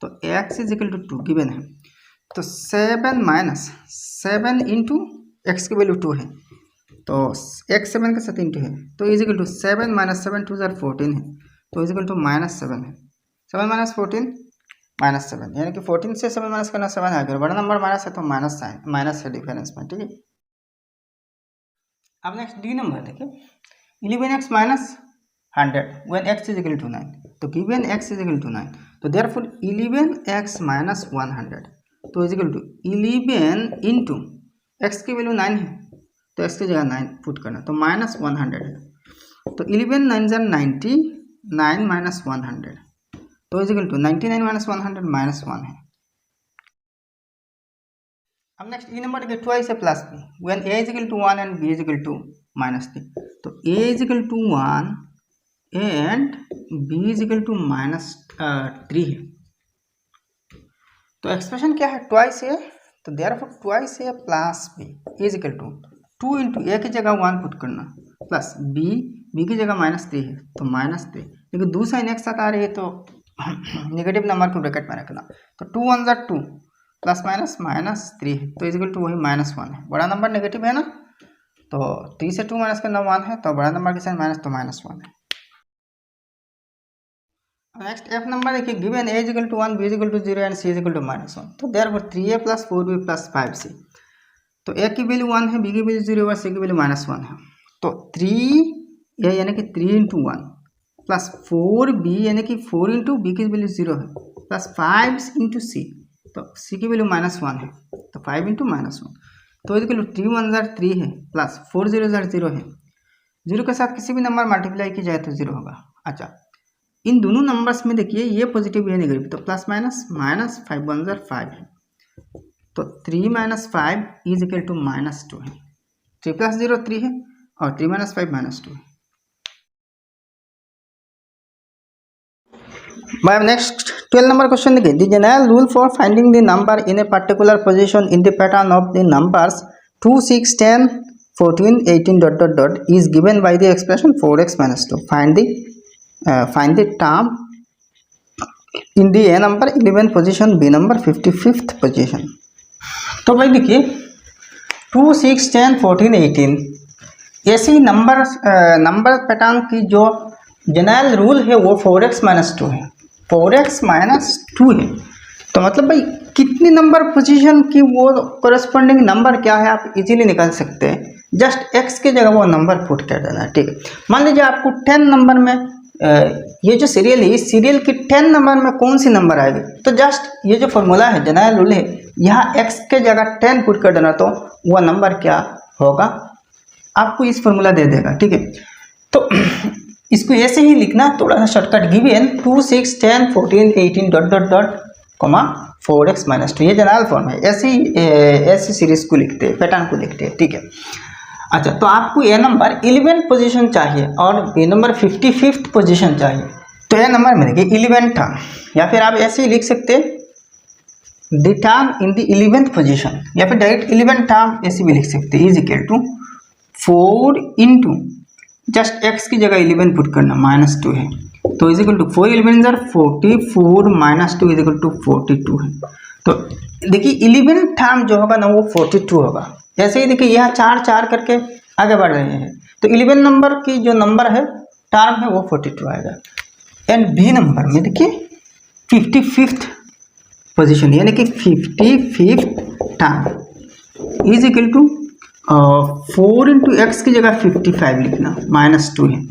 तो x = 2 गिवन है। तो 7 - 7 इंटू x की वैल्यू 2 है, तो x 7 के साथ इंटू है, तो = 7 - 7 2 = 14 है, तो -7 है। 7 - 14 -7, यानी कि 14 से 7 माइनस करना 7 आ गया, बड़ा नंबर माइनस है तो माइनस साइन, माइनस है डिफरेंस में, ठीक है। अब नेक्स्ट डी नंबर देखिए 11x - 100 व्हेन x = 9। तो गिवन x = 9, तो देयरफॉर 11x - 100, तो = 11 इंटू x की वैल्यू 9 है, तो x की जगह 9 पुट करना, तो -100 है, तो 11 9 = 90, 9 - 100, तो = 99 - 100 -1 है। अब नेक्स्ट ई नंबर देखिए 2 से plus b when a = 1 and b = -3। तो a = 1 एंड b = -3 है। तो एक्सप्रेशन क्या है? ट्वाइस a, तो therefore twice a plus b = 2 into a की जगह 1 पुट करना, प्लस b की जगह -3 है, तो -3, लेकिन दो साइन एक साथ आ रही है तो नेगेटिव नंबर को ब्रैकेट में रखना, तो 2 1 = 2 प्लस माइनस -3 है, तो = वही -1 है। बड़ा नंबर नेगेटिव है ना, तो 3 से 2 माइनस करना 1 है, तो बड़ा नंबर के साथ माइनस, तो -1 है। नेक्स्ट एफ नंबर देखिए given a = 1 b = 0 and c = -1। तो देयरफॉर 3a + 4b + 5c। तो a की वैल्यू 1 है, b की वैल्यू 0 और c की वैल्यू -1 है, तो 3a यानी कि 3 × 1 प्लस 4b यानी कि 4 × b की वैल्यू 0 है, प्लस 5 × c, तो c की वैल्यू -1 है, तो 5 × -1, तो 3 1 = 3 है, प्लस 4 0 = 0 है, 0 के साथ किसी भी नंबर मल्टीप्लाई की जाए तो 0 होगा। अच्छा इन दोनों नंबर्स में देखिए ये पॉजिटिव ये नेगेटिव, तो प्लस माइनस -5 1 = 5 है, तो 3 - 5 = -2 है, 3 + 0 3 है और 3 - 5 -2 है। My next 12 number question देखिए the general rule for finding the number in a particular position in the pattern of the numbers 2 6 10 14 18 ... is given by the expression 4x - 2. Find the term in the a number 11 position, b number 55th position। तो भाई देखिए 2 6 10 14 18 ऐसी नंबर पैटर्न की जो जनरल रूल है वो 4x - 2 है, 4x - 2 है। तो मतलब भाई कितनी नंबर पोजीशन की वो कोरेस्पॉन्डिंग नंबर क्या है आप इजीली निकाल सकते हैं, जस्ट x की जगह वो नंबर पुट कर देना है, ठीक है। मान लीजिए आपको 10 नंबर में ये जो सीरियल है, इस सीरियल की 10 नंबर में कौन सी नंबर आएगी। तो जस्ट ये जो फॉर्मूला है जनरल रूल है, यहाँ x के जगह 10 पुट कर देना, तो वह नंबर क्या होगा आपको इस फॉर्मूला दे देगा। ठीक है, तो इसको ऐसे ही लिखना, थोड़ा सा shortcut given 2 6 10 14 18 dot dot dot comma 4x - 2, ये जनरल फॉर्म है। ऐसी सीरीज को लिखते हैं, पैटर्न को लिखते हैं। ठीक है, अच्छा, तो आपको ए नंबर 11 पोजीशन चाहिए और बी नंबर 55th पोजीशन चाहिए। तो ए नंबर में देखिए 11 टर्म, या फिर आप ऐसे ही लिख सकते हैं the term in the 11th position, या फिर डायरेक्ट 11 टर्म ऐसे भी लिख सकते हैं, is equal to 4 into just x की जगह 11 पुट करना -2 है, तो is equal to 4 11 44 -2 is equal to 42 है। तो देखिए 11 टर्म जो होगा ना वो 42 होगा। जैसे ही देखिए यहाँ 4 4 करके आगे बढ़ रहे हैं, तो 11 नंबर की जो नंबर है टर्म है वो 42 आएगा। एंड बी नंबर में देखिए 55th पोजीशन, यानी कि 55th term is equal to 4 into X की जगह 55 लिखना, -2 है,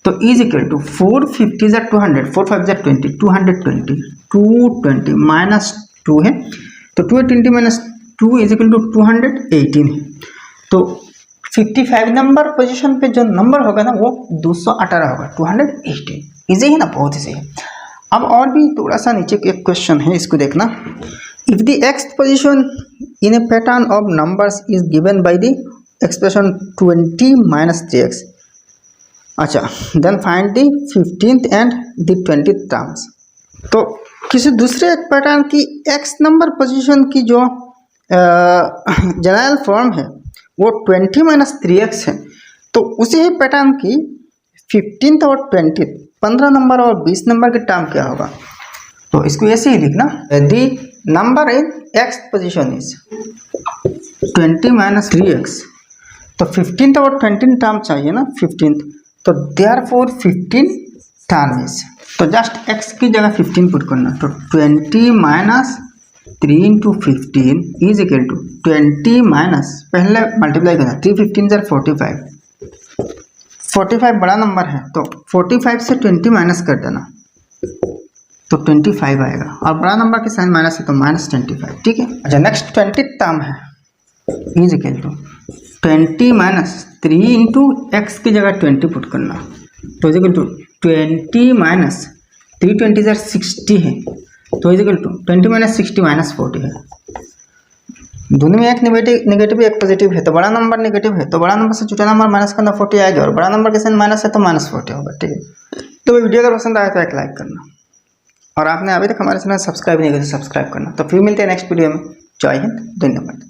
तो इज इक्वल टू 4 50 = 200, 4 5 = 20, 220 -2 है, तो 220 - 2 इज इक्वल टू 218 है। तो 55 नंबर पोजीशन पे जो नंबर होगा ना वो 218 होगा, 218। इजी है ना, बहुत ही सही है। अब और भी थोड़ा सा नीचे एक क्वेश्चन है, इसको देखना। If the x position in a pattern of numbers is given by the expression 20 - 3x, अच्छा, then find the 15th and the 20th terms. तो किसी दूसरे एक पैटर्न की x नंबर पोजीशन की जो जनरल फॉर्म है वो 20 - 3x है, तो उसी ही पैटर्न की 15th और 20th 15 नंबर और 20 नंबर के टर्म क्या होगा। तो इसको ऐसे ही लिखना, the number in x position is 20 - 3x, तो 15th और 20th टर्म चाहिए ना, 15th, तो देयरफॉर 15 टर्म इज, तो जस्ट x की जगह 15 पुट करना, तो 20 - 3 into 15 is equal to 20 minus, पहले मल्टीप्लाई करना, 3 15 = 45, 45 बड़ा नंबर है, तो 45 से 20 माइनस कर देना, तो 25 आएगा, और बड़ा नंबर के साइन माइनस है तो -25। ठीक है, अच्छा, नेक्स्ट 20th टर्म है, is equal to 20 - 3 into X की जगह 20 पुट करना, तो इज इक्वल टू 20 माइनस 3 20 = 60 है, तो इज इक्वल टू 20 - 60 -40 है। दोनों में एक नेगेटिव एक पॉजिटिव है, तो बड़ा नंबर नेगेटिव है, तो बड़ा नंबर से छोटा नंबर माइनस करना 40 आएगा, और बड़ा नंबर के साइन माइनस है तो -40 होगा। ठीक है, तो वीडियो अगर पसंद आया तो एक लाइक करना, और आपने अभी तक हमारे चैनल सब्सक्राइब नहीं किया तो सब्सक्राइब करना। तो फिर मिलते हैं नेक्स्ट वीडियो में। जय हिंद, धन्यवाद।